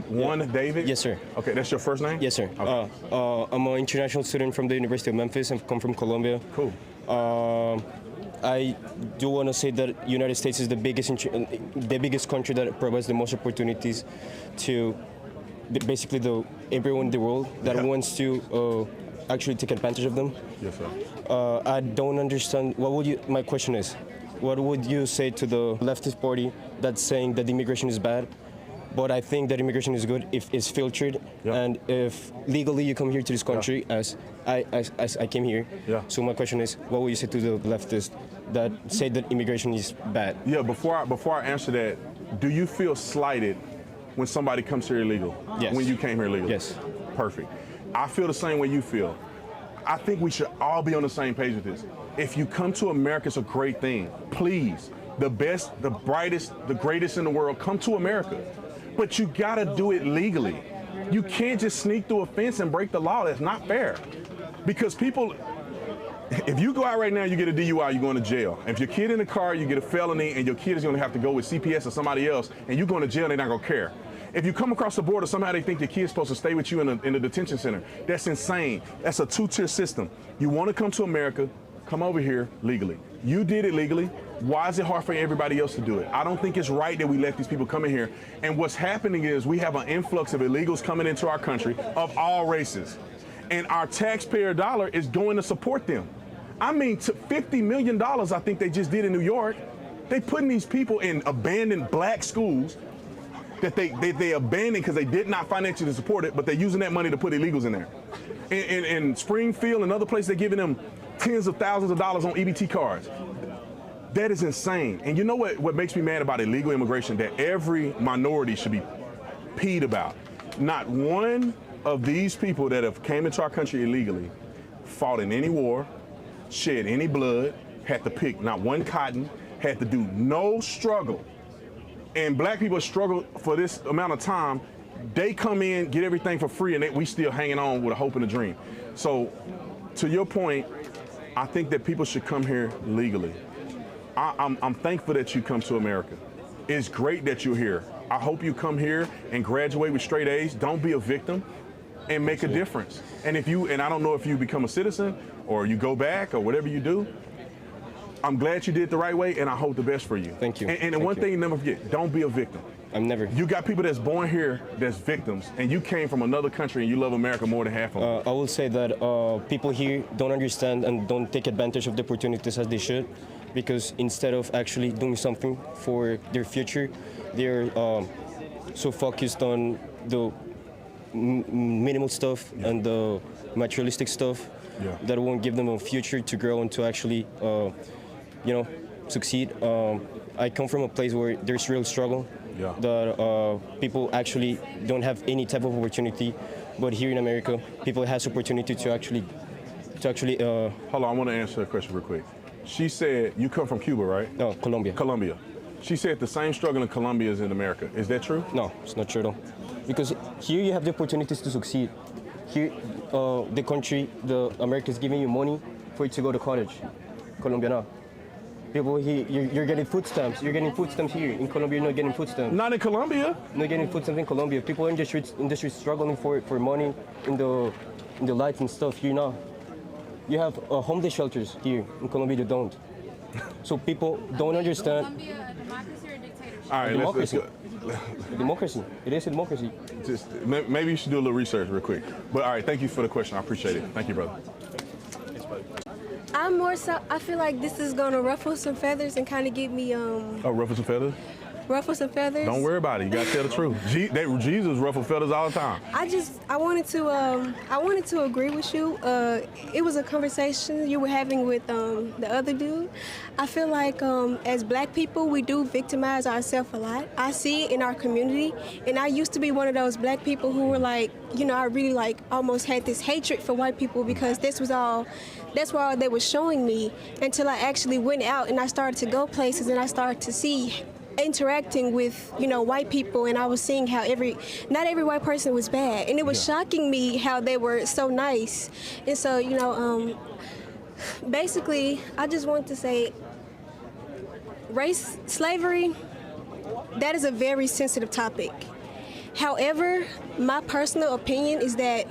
One David? Yes, sir. Okay, that's your first name? Yes, sir. Okay. I'm an international student from the University of Memphis. I come from Colombia. Cool. I do want to say that United States is the biggest country that provides the most opportunities to basically everyone in the world that wants to actually take advantage of them. Yes, sir. I don't understand. My question is, what would you say to the leftist party that's saying that immigration is bad? But I think that immigration is good if it's filtered and if legally you come here to this country as I came here. Yeah. So my question is, what would you say to the leftists that say that immigration is bad? Yeah, before I answer that, do you feel slighted when somebody comes here illegal? Yes. When you came here illegal? Yes. Perfect. I feel the same way you feel. I think we should all be on the same page with this. If you come to America, it's a great thing. Please, the best, the brightest, the greatest in the world, come to America. But you gotta do it legally. You can't just sneak through a fence and break the law. That's not fair. Because people, if you go out right now, you get a DUI, you're going to jail. If your kid in the car, you get a felony, and your kid is going to have to go with CPS or somebody else, and you're going to jail, they're not going to care. If you come across the border, somehow they think your kid's supposed to stay with you in a detention center. That's insane. That's a two-tier system. You want to come to America, come over here legally. You did it legally. Why is it hard for everybody else to do it? I don't think it's right that we let these people come in here. And what's happening is we have an influx of illegals coming into our country of all races. And our taxpayer dollar is going to support them. I mean, $50 million I think they just did in New York. They putting these people in abandoned black schools that they abandoned because they did not financially support it, but they're using that money to put illegals in there. In Springfield and other places, they're giving them tens of thousands of dollars on EBT cards. That is insane. And you know what makes me mad about illegal immigration? That every minority should be peed about. Not one of these people that have came into our country illegally fought in any war, shed any blood, had to pick not one cotton, had to do no struggle. And black people struggle for this amount of time. They come in, get everything for free, and we still hanging on with a hope and a dream. So, to your point, I think that people should come here legally. I'm thankful that you come to America. It's great that you're here. I hope you come here and graduate with straight A's. Don't be a victim and make a difference. And I don't know if you become a citizen or you go back or whatever you do, I'm glad you did it the right way, and I hope the best for you. Thank you. And one thing you never forget, don't be a victim. I'm never. You got people that's born here that's victims, and you came from another country and you love America more than half of them. I will say that people here don't understand and don't take advantage of the opportunities as they should, because instead of actually doing something for their future, they're so focused on the minimal stuff and the materialistic stuff that won't give them a future to grow and to actually succeed. I come from a place where there's real struggle, that people actually don't have any type of opportunity, but here in America, people has opportunity to actually. Hold on, I want to answer that question real quick. She said you come from Cuba, right? No, Colombia. Colombia. She said the same struggle in Colombia is in America. Is that true? No, it's not true at all. Because here you have the opportunities to succeed. Here, the country, America is giving you money for you to go to college. Colombia now. People here, you're getting food stamps. You're getting food stamps here. In Colombia, you're not getting food stamps. Not in Colombia. Not getting food stamps in Colombia. People in the streets struggling for money in the lights and stuff. Here now. You have homeless shelters here. In Colombia, you don't. So people don't understand. Colombia, a democracy or a dictatorship? All right, let's go. Democracy. It is a democracy. Just maybe you should do a little research real quick. But all right, thank you for the question. I appreciate it. Thank you, brother. I'm more so, I feel like this is gonna ruffle some feathers and kind of get me, Oh, ruffle some feathers? Ruffle some feathers. Don't worry about it. You gotta tell the truth. Jesus ruffle feathers all the time. I wanted to agree with you. It was a conversation you were having with the other dude. I feel like as black people, we do victimize ourselves a lot. I see it in our community, and I used to be one of those black people who were like, I really like almost had this hatred for white people because that's what all they were showing me, until I actually went out and I started to go places and I started to see, interacting with white people, and I was seeing how not every white person was bad, and it was shocking me how they were so nice. And so basically I just want to say slavery, that is a very sensitive topic. However, my personal opinion is that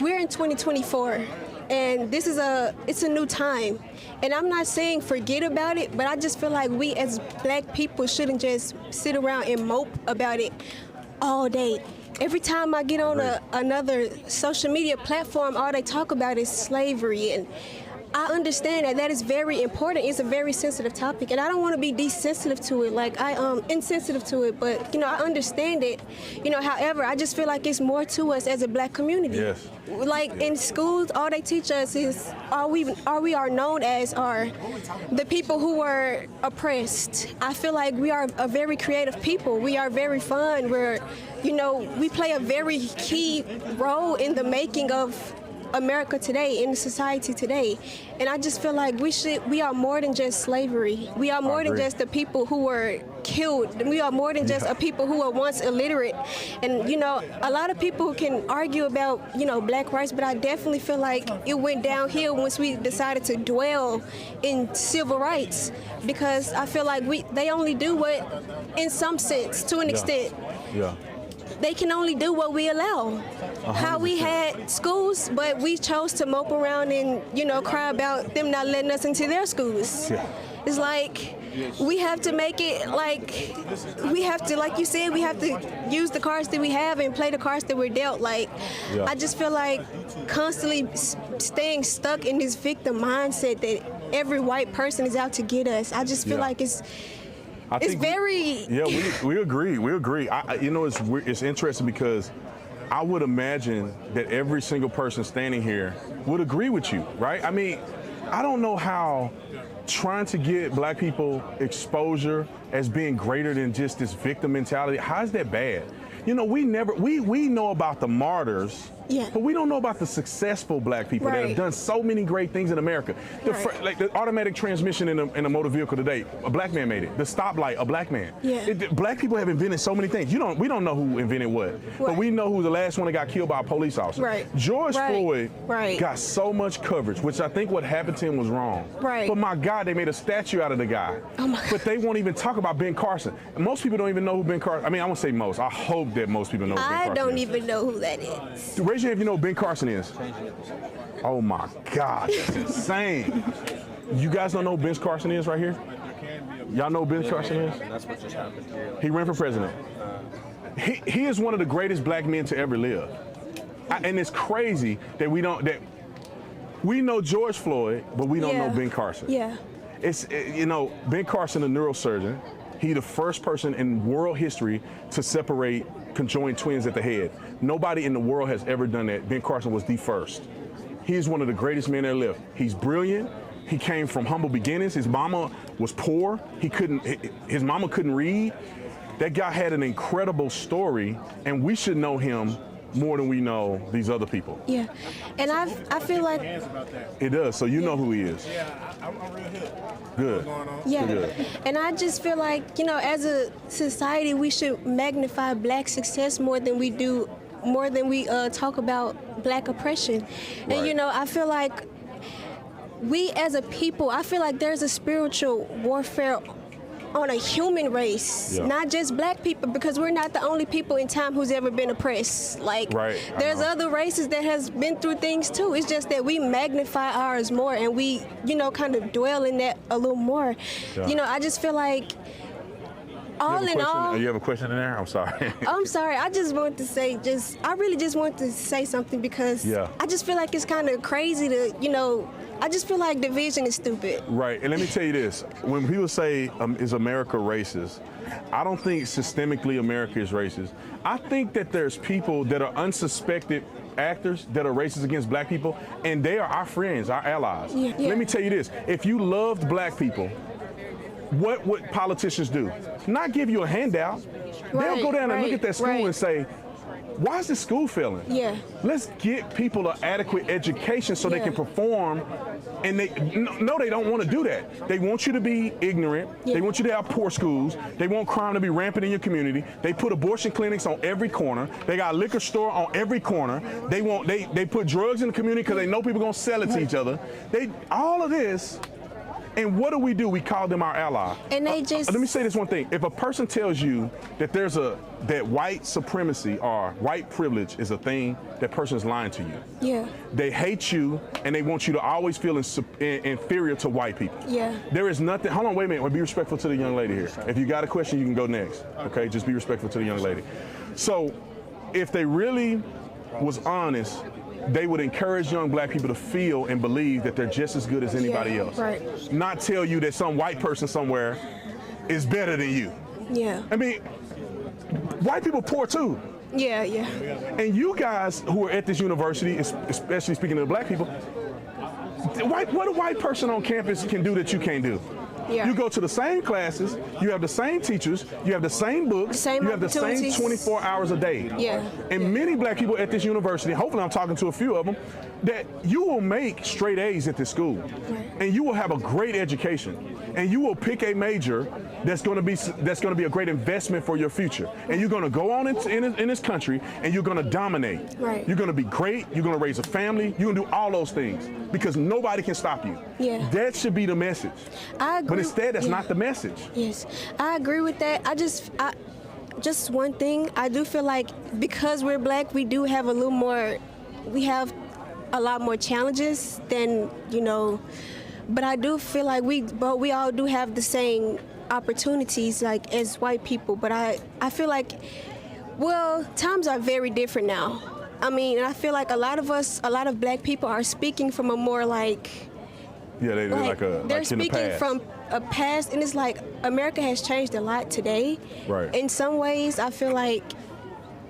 we're in 2024, and it's a new time. And I'm not saying forget about it, but I just feel like we as black people shouldn't just sit around and mope about it all day. Every time I get on another social media platform, all they talk about is slavery, and I understand that is very important. It's a very sensitive topic, and I don't want to be desensitive to it, like insensitive to it. But I understand it. However, I just feel like it's more to us as a black community. Yes. Like in schools, all they teach us is we are known as are the people who were oppressed. I feel like we are a very creative people. We are very fun. We play a very key role in the making of America today, in society today. And I just feel like we are more than just slavery. We are more than just the people who were killed. We are more than just a people who were once illiterate. And a lot of people can argue about black rights, but I definitely feel like it went downhill once we decided to dwell in civil rights, because I feel like they only do what, in some sense, to an extent. Yeah. They can only do what we allow. 100%. How we had schools, but we chose to mope around and, cry about them not letting us into their schools. Yeah. It's like, we have to make it like you said, we have to use the cards that we have and play the cards that we're dealt. I just feel like constantly staying stuck in this victim mindset that every white person is out to get us. I just feel like it's very... We agree. We agree. It's interesting because I would imagine that every single person standing here would agree with you, right? I mean, I don't know how trying to get black people exposure as being greater than just this victim mentality, how is that bad? We know about the martyrs, but we don't know about the successful black people that have done so many great things in America. Like the automatic transmission in a motor vehicle today, a black man made it. The stoplight, a black man. Black people have invented so many things. We don't know who invented what, but we know who the last one that got killed by a police officer. George Floyd got so much coverage, which I think what happened to him was wrong. But my God, they made a statue out of the guy. But they won't even talk about Ben Carson. Most people don't even know who Ben Carson. I mean, I won't say most. I hope that most people know who Ben Carson is. I don't even know who that is. Raise your hand if you know who Ben Carson is. Oh my God, that's insane. You guys don't know who Ben Carson is right here? Y'all know who Ben Carson is? That's what just happened here. He ran for president. He is one of the greatest black men to ever live. And it's crazy that we know George Floyd, but we don't know Ben Carson. Ben Carson, a neurosurgeon. He's the first person in world history to separate conjoined twins at the head. Nobody in the world has ever done that. Ben Carson was the first. He is one of the greatest men that lived. He's brilliant. He came from humble beginnings. His mama was poor. His mama couldn't read. That guy had an incredible story, and we should know him more than we know these other people. Yeah, and I feel like it does. So you know who he is. Yeah, I'm real hip. Good. Yeah, good. And I just feel like as a society, we should magnify black success more than we talk about black oppression. And I feel like we as a people, I feel like there's a spiritual warfare on a human race, not just black people, because we're not the only people in time who's ever been oppressed. There's other races that has been through things too. It's just that we magnify ours more, and we, kind of dwell in that a little more. I just feel like all in all. You have a question in there? I'm sorry. I'm sorry. I just want to say, I really just want to say something, because I just feel like it's kind of crazy to, I just feel like division is stupid. Right, and let me tell you this. When people say, is America racist? I don't think systemically America is racist. I think that there's people that are unsuspected actors that are racist against black people, and they are our friends, our allies. Let me tell you this. If you loved black people, what would politicians do? Not give you a handout. They'll go down and look at that school and say, why is this school failing? Let's get people an adequate education so they can perform. And they don't want to do that. They want you to be ignorant. They want you to have poor schools. They want crime to be rampant in your community. They put abortion clinics on every corner. They got a liquor store on every corner. They put drugs in the community because they know people are going to sell it to each other. All of this. And what do? We call them our ally. And they just Let me say this one thing. If a person tells you that that white supremacy or white privilege is a thing, that person is lying to you. yeah, They hate you and they want you to always feel inferior to white people. yeah. There is nothing. Hold on, wait a minute. Be respectful to the young lady here. If you got a question, you can go next. Okay, just be respectful to the young lady. So, if they really was honest, they would encourage young black people to feel and believe that they're just as good as anybody Yeah, else. right. Not tell you that some white person somewhere is better than you. Yeah, I mean, white people poor too. yeah, yeah, And you guys who are at this university, especially speaking to the black people, what a white person on campus can do that you can't do? yeah. You go to the same classes, you have the same teachers, you have the same books, Same you have the same opportunities. 24 hours a day. Yeah. And many black people at this university, hopefully I'm talking to a few of them, that you will make straight A's at this school. Right. And you will have a great education. And you will pick a major that's going to be a great investment for your future. And you're going to go on in this country and you're going to dominate. Right. You're going to be great, you're going to raise a family, you're going to do all those things because nobody can stop you. Yeah. That should be the message. I agree. But instead, that's yeah. not the message. Yes, I agree with that. Just one thing, I do feel like because we're black, we do have we have a lot more challenges than, but I do feel like we all do have the same opportunities like as white people, but I feel like, well, times are very different now. I mean, I feel like a lot of black people are speaking from a more like, Yeah, they're like they're in the speaking past. from a past, and it's like America has changed a lot today. Right. In some ways, I feel like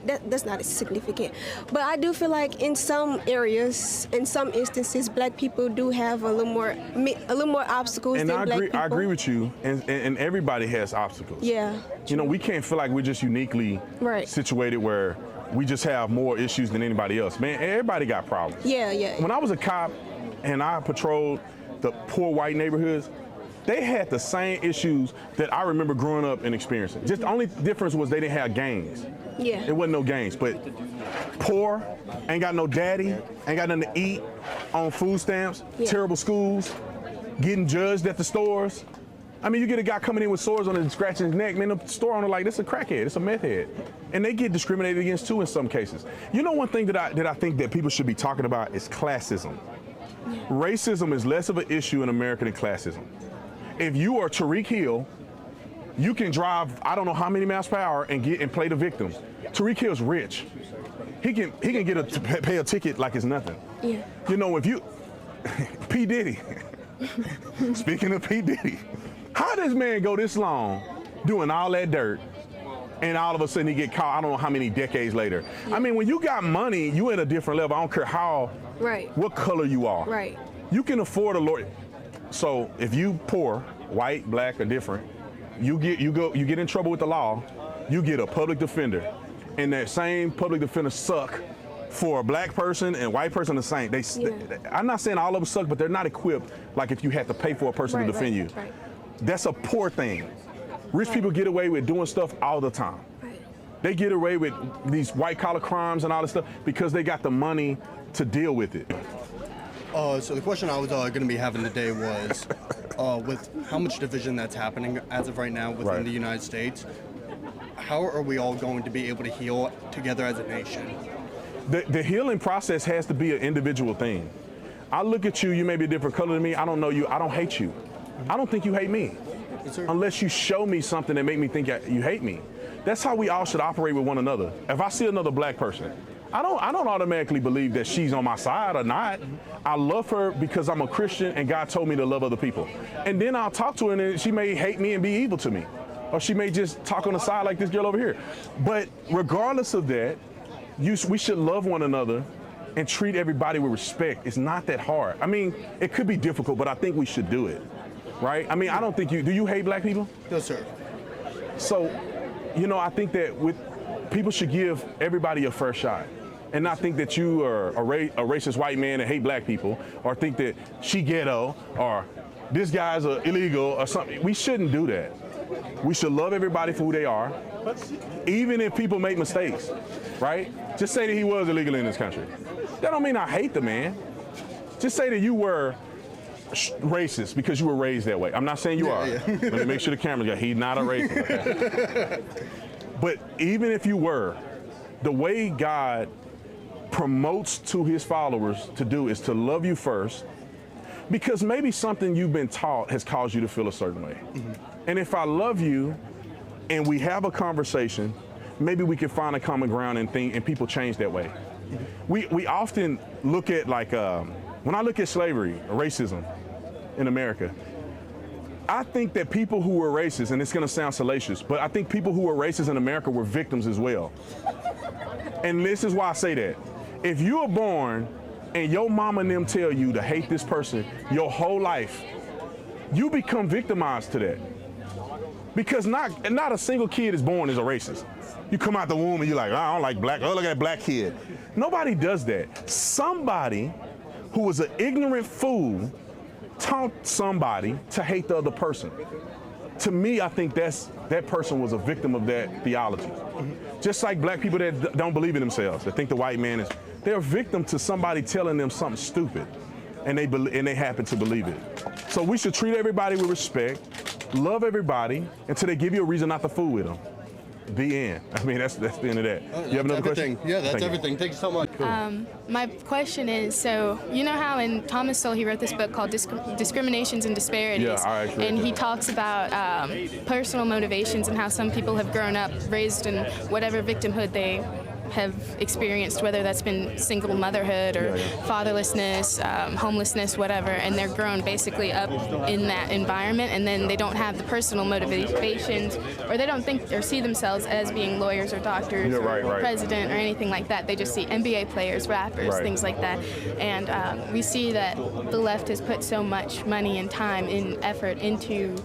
that's not as significant, but I do feel like in some areas, in some instances, black people do have a little more obstacles And than I black agree. people. I agree with you. And everybody has obstacles. Yeah. We can't feel like we're just uniquely Right. situated where we just have more issues than anybody else. Man, everybody got problems. Yeah, yeah. When I was a cop and I patrolled the poor white neighborhoods, they had the same issues that I remember growing up and experiencing. Just the only difference was they didn't have gangs. Yeah. It wasn't no gangs, but poor, ain't got no daddy, ain't got nothing to eat, on food stamps, Yeah. terrible schools, getting judged at the stores. I mean, you get a guy coming in with sores on his scratching his neck, man, the store owner like, this is a crackhead, it's a meth head. And they get discriminated against too in some cases. One thing that I think that people should be talking about is classism. Racism is less of an issue in America than classism. If you are Tariq Hill, you can drive I don't know how many miles per hour and play the victim. Tariq Hill's rich. He can pay a ticket like it's nothing. Yeah. If you P. Diddy. Speaking of P. Diddy, how does man go this long doing all that dirt and all of a sudden he get caught I don't know how many decades later? I mean, when you got money, you at a different level. I don't care what color you are. Right. You can afford a lawyer. So if you poor, white, black, or different, you get in trouble with the law, you get a public defender. And that same public defender suck for a black person and white person the same. I'm not saying all of them suck, but they're not equipped like if you had to pay for a person to defend you. Right. That's a poor thing. Rich people get away with doing stuff all the time. Right. They get away with these white collar crimes and all this stuff because they got the money to deal with it. So the question I was going to be having today was, with how much division that's happening as of right now within the United States, how are we all going to be able to heal together as a nation? The healing process has to be an individual thing. I look at you, you may be a different color than me, I don't know you, I don't hate you. I don't think you hate me. Yes, sir. Unless you show me something that make me think you hate me. That's how we all should operate with one another. If I see another black person, I don't automatically believe that she's on my side or not. I love her because I'm a Christian and God told me to love other people. And then I'll talk to her and she may hate me and be evil to me. Or she may just talk on the side like this girl over here. But regardless of that, we should love one another and treat everybody with respect. It's not that hard. I mean, it could be difficult, but I think we should do it, right? I mean, I don't think do you hate black people? No, sir. So, I think that people should give everybody a fair shot and not think that you are a racist white man and hate black people, or think that she ghetto or this guy's illegal or something. We shouldn't do that. We should love everybody for who they are, even if people make mistakes, right? Just say that he was illegal in this country. That don't mean I hate the man. Just say that you were racist because you were raised that way. I'm not saying you are. Let me make sure the camera's got. He's not a racist. Okay? But even if you were, the way God promotes to his followers to do is to love you first, because maybe something you've been taught has caused you to feel a certain way. And if I love you and we have a conversation, maybe we can find a common ground and people change that way. We often look at when I look at slavery, racism in America, I think that people who were racist, and it's gonna sound salacious, but I think people who were racist in America were victims as well. And this is why I say that. If you are born and your mama and them tell you to hate this person your whole life, you become victimized to that. Because not a single kid is born as a racist. You come out the womb and you're like, I don't like black, oh, look at that black kid. Nobody does that. Somebody who was an ignorant fool taught somebody to hate the other person. To me, I think that person was a victim of that theology. Just like black people that don't believe in themselves, that think the white man is, they're a victim to somebody telling them something stupid, and they happen to believe it. So we should treat everybody with respect, love everybody, until they give you a reason not to fool with them. The end. I mean, that's the end of that. You have another question? Yeah, that's Thank you. everything. Thank you so much. My question is, so you know how in Thomas Sowell he wrote this book called Discriminations and Disparities, Yeah, I actually read and he that. talks about personal motivations and how some people have grown up raised in whatever victimhood they have experienced, whether that's been single motherhood or fatherlessness, homelessness, whatever, and they're grown basically up in that environment, and then they don't have the personal motivations, or they don't think or see themselves as being lawyers or doctors or president or anything like that. They just see NBA players, rappers, things like that. And we see that the left has put so much money and time and effort into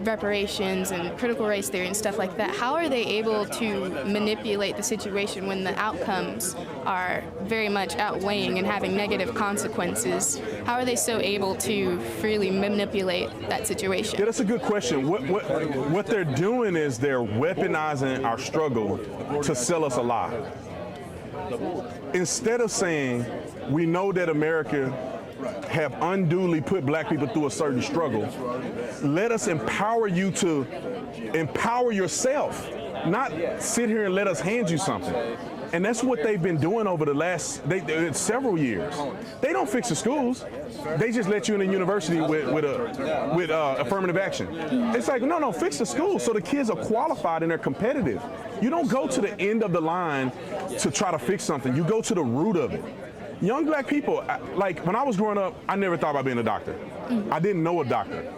reparations and critical race theory and stuff like that. How are they able to manipulate the situation when the outcomes are very much outweighing and having negative consequences? How are they so able to freely manipulate that situation? Yeah, that's a good question. What they're doing is they're weaponizing our struggle to sell us a lie. Instead of saying, we know that America have unduly put black people through a certain struggle, let us empower you to empower yourself, not sit here and let us hand you something. And that's what they've been doing over the last several years. They don't fix the schools. They just let you in a university with affirmative action. It's like, no, fix the schools so the kids are qualified and they're competitive. You don't go to the end of the line to try to fix something. You go to the root of it. Young black people, like when I was growing up, I never thought about being a doctor. I didn't know a doctor.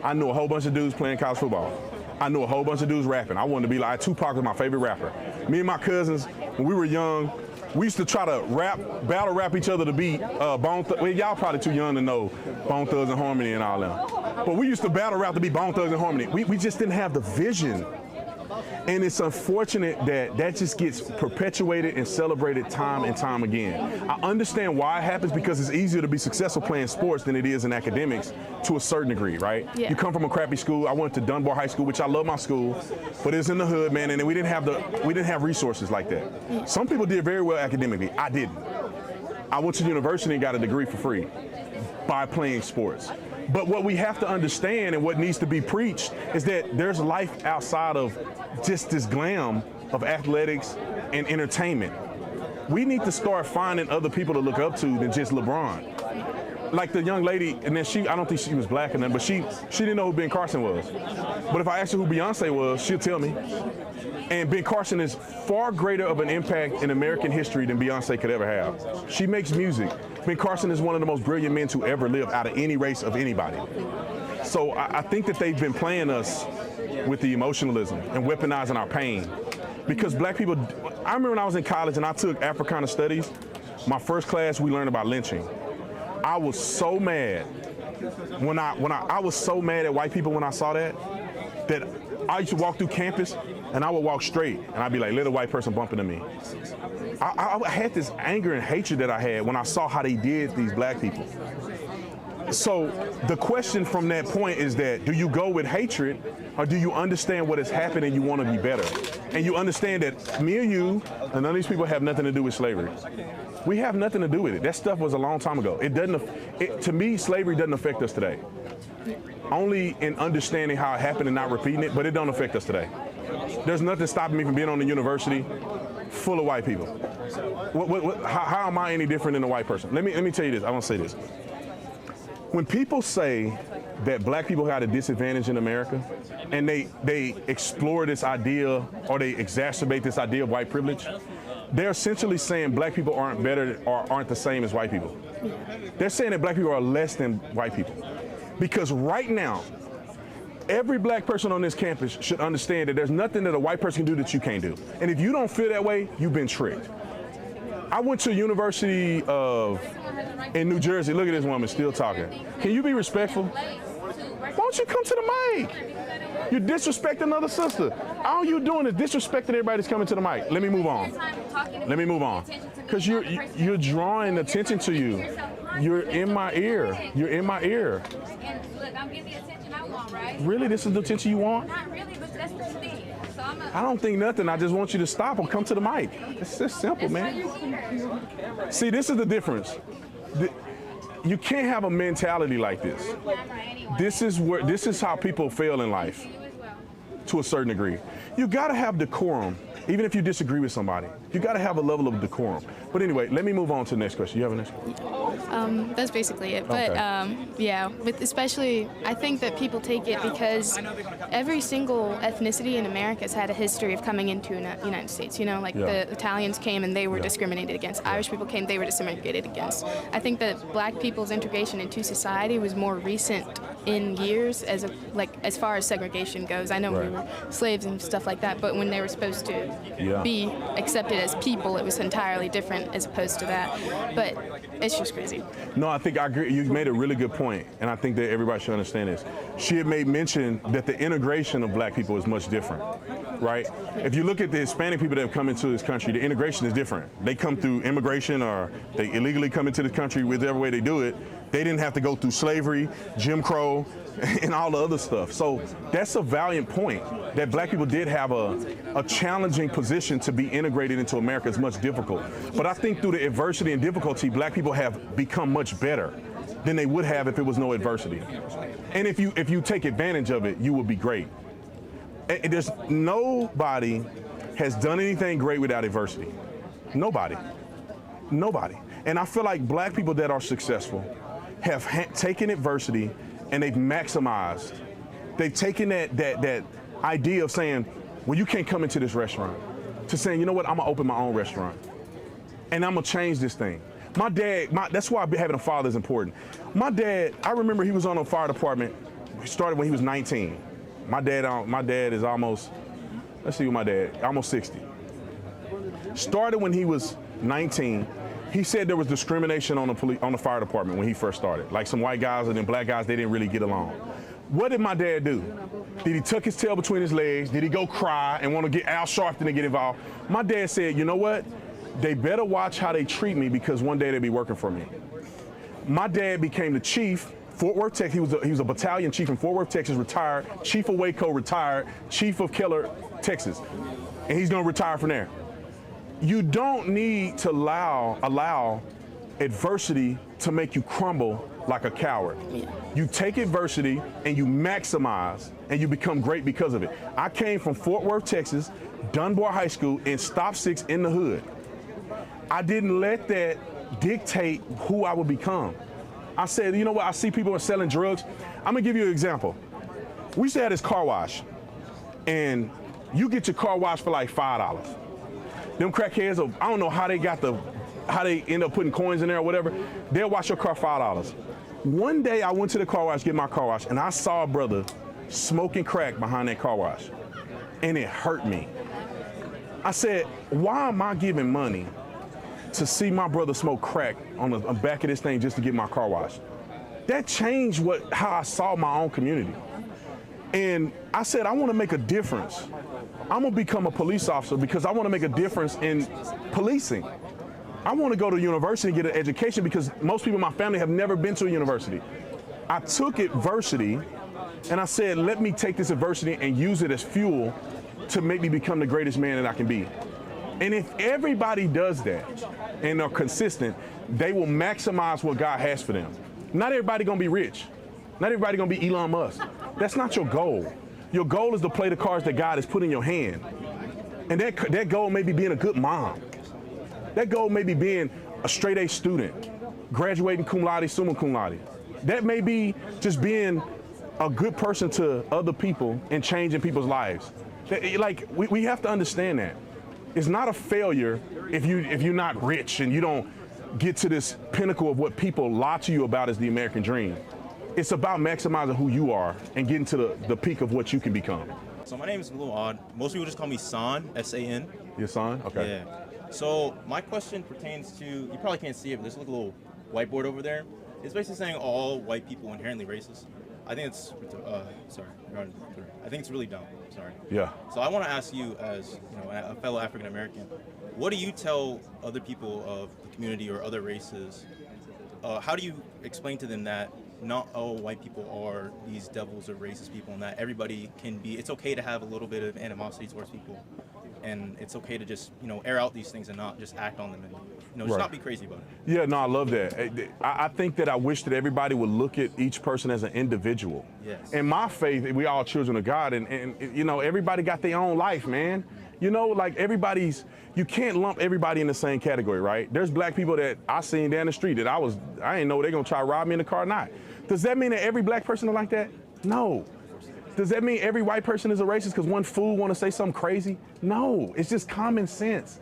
I knew a whole bunch of dudes playing college football. I knew a whole bunch of dudes rapping. I wanted to be like, Tupac was my favorite rapper. Me and my cousins, when we were young, we used to try to battle rap each other to beat Bone Thugs. Well, y'all probably too young to know Bone Thugs and Harmony and all that. But we used to battle rap to beat Bone Thugs and Harmony. We just didn't have the vision. And it's unfortunate that just gets perpetuated and celebrated time and time again. I understand why it happens, because it's easier to be successful playing sports than it is in academics to a certain degree, right? Yeah. You come from a crappy school. I went to Dunbar High School, which I love my school, but it's in the hood, man, and we didn't have resources like that. Some people did very well academically. I didn't. I went to university and got a degree for free by playing sports. But what we have to understand and what needs to be preached is that there's life outside of just this glam of athletics and entertainment. We need to start finding other people to look up to than just LeBron. Like the young lady, and then I don't think she was black enough, but she didn't know who Ben Carson was. But if I asked her who Beyonce was, she'll tell me. And Ben Carson is far greater of an impact in American history than Beyonce could ever have. She makes music. Ben Carson is one of the most brilliant men to ever live out of any race of anybody. So I think that they've been playing us with the emotionalism and weaponizing our pain. Because black people, I remember when I was in college and I took Africana Studies, my first class we learned about lynching. I was so mad I was so mad at white people when I saw that I used to walk through campus and I would walk straight and I'd be like, let a white person bump into me. I had this anger and hatred that I had when I saw how they did these black people. So the question from that point is that, do you go with hatred, or do you understand what has happened and you want to be better? And you understand that me and you and none of these people have nothing to do with slavery. We have nothing to do with it. That stuff was a long time ago. To me, slavery doesn't affect us today. Only in understanding how it happened and not repeating it, but it don't affect us today. There's nothing stopping me from being on the university full of white people. How am I any different than a white person? Let me tell you this. I want to say this. When people say that black people had a disadvantage in America, and they explore this idea or they exacerbate this idea of white privilege, they're essentially saying black people aren't better or aren't the same as white people. They're saying that black people are less than white people. Because right now, every black person on this campus should understand that there's nothing that a white person can do that you can't do. And if you don't feel that way, you've been tricked. I went to University in New Jersey. Look at this woman still talking. Can you be respectful? Why don't you come to the mic? You're disrespecting another sister. All you're doing is disrespecting everybody that's coming to the mic. Let me move on. Let me move on. Because you're drawing attention to you. You're in my ear. You're in my ear. And look, I'm getting the attention I want, right? Really? This is the attention you want? Not really, but that's the thing. So I don't think nothing. I just want you to stop or come to the mic. It's just simple, man. See, this is the difference. You can't have a mentality like this. This is how people fail in life, to a certain degree. You gotta have decorum, even if you disagree with somebody. You gotta have a level of decorum. But anyway, let me move on to the next question. You have a next question? That's basically it. But yeah, with especially, I think that people take it because every single ethnicity in America has had a history of coming into the United States. You know, like the Italians came and they were discriminated against. Irish people came, they were discriminated against. I think that black people's integration into society was more recent in years as far as segregation goes. I know we were slaves and stuff like that, but when they were supposed to be accepted as people, it was entirely different as opposed to that. But it's just crazy. No, I think I agree. You made a really good point, and I think that everybody should understand this. She had made mention that the integration of black people is much different, right? If you look at the Hispanic people that have come into this country, the integration is different. They come through immigration, or they illegally come into this country, whichever way they do it. They didn't have to go through slavery, Jim Crow, and all the other stuff. So that's a valiant point, that black people did have a challenging position to be integrated into America. Is much difficult. But I think through the adversity and difficulty, black people have become much better than they would have if it was no adversity. And if you take advantage of it, you will be great. There's nobody has done anything great without adversity. Nobody. And I feel like black people that are successful have taken adversity and they've maximized. They've taken that idea of saying, well, you can't come into this restaurant, to saying, you know what, I'm gonna open my own restaurant and I'm gonna change this thing. My dad, that's why having a father is important. My dad, I remember he was on a fire department. He started when he was 19. My dad is almost, let's see what my dad, almost 60. Started when he was 19. He said there was discrimination on the fire department when he first started. Like some white guys and then black guys, they didn't really get along. What did my dad do? Did he tuck his tail between his legs? Did he go cry and want to get Al Sharpton to get involved? My dad said, you know what? They better watch how they treat me, because one day they'll be working for me. My dad became the chief, Fort Worth, Texas. He was a battalion chief in Fort Worth, Texas, retired. Chief of Waco, retired. Chief of Keller, Texas. And he's gonna retire from there. You don't need to allow adversity to make you crumble like a coward. You take adversity and you maximize, and you become great because of it. I came from Fort Worth, Texas, Dunbar High School, and Stop 6 in the hood. I didn't let that dictate who I would become. I said, you know what, I see people are selling drugs. I'm gonna give you an example. We used to have this car wash, and you get your car washed for like $5. Them crackheads, I don't know how they end up putting coins in there or whatever. They'll wash your car $5. One day I went to the car wash, get my car wash, and I saw a brother smoking crack behind that car wash, and it hurt me. I said, why am I giving money to see my brother smoke crack on the back of this thing just to get my car washed? That changed how I saw my own community. And I said, I want to make a difference. I'm gonna become a police officer because I want to make a difference in policing. I want to go to university and get an education because most people in my family have never been to a university. I took adversity and I said, let me take this adversity and use it as fuel to make me become the greatest man that I can be. And if everybody does that and are consistent, they will maximize what God has for them. Not everybody gonna be rich. Not everybody gonna be Elon Musk. That's not your goal. Your goal is to play the cards that God has put in your hand. And that goal may be being a good mom. That goal may be being a straight A student, graduating cum laude, summa cum laude. That may be just being a good person to other people and changing people's lives. Like, we have to understand that. It's not a failure if you're not rich and you don't get to this pinnacle of what people lie to you about as the American dream. It's about maximizing who you are and getting to the peak of what you can become. So my name is a little odd. Most people just call me San, S-A-N. Your son? Okay. Yeah. So my question pertains to, you probably can't see it, but there's like a little whiteboard over there. It's basically saying all white people inherently racist. I think it's, sorry, I think it's really dumb, sorry. Yeah. So I want to ask you as, a fellow African American, what do you tell other people of the community or other races? How do you explain to them that not all white people are these devils or racist people, and that everybody can be, it's okay to have a little bit of animosity towards people, and it's okay to just, air out these things and not just act on them and, just not be crazy about it. Yeah, no, I love that. I think that I wish that everybody would look at each person as an individual. Yes. In my faith, we all children of God, and everybody got their own life, man. Like you can't lump everybody in the same category, right? There's black people that I seen down the street that I didn't know they're gonna try to rob me in the car or not. Does that mean that every black person is like that? No. Does that mean every white person is a racist because one fool want to say something crazy? No, it's just common sense.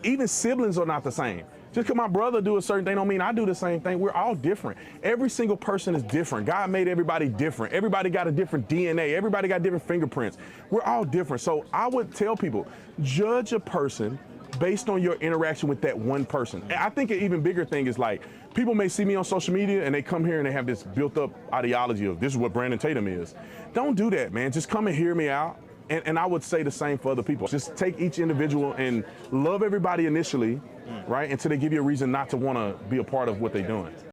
Even siblings are not the same. Just because my brother do a certain thing don't mean I do the same thing. We're all different. Every single person is different. God made everybody different. Everybody got a different DNA. Everybody got different fingerprints. We're all different. So I would tell people, judge a person based on your interaction with that one person. And I think an even bigger thing is, like, people may see me on social media and they come here and they have this built up ideology of this is what Brandon Tatum is. Don't do that, man. Just come and hear me out. And I would say the same for other people. Just take each individual and love everybody initially, right? Until they give you a reason not to want to be a part of what they're doing.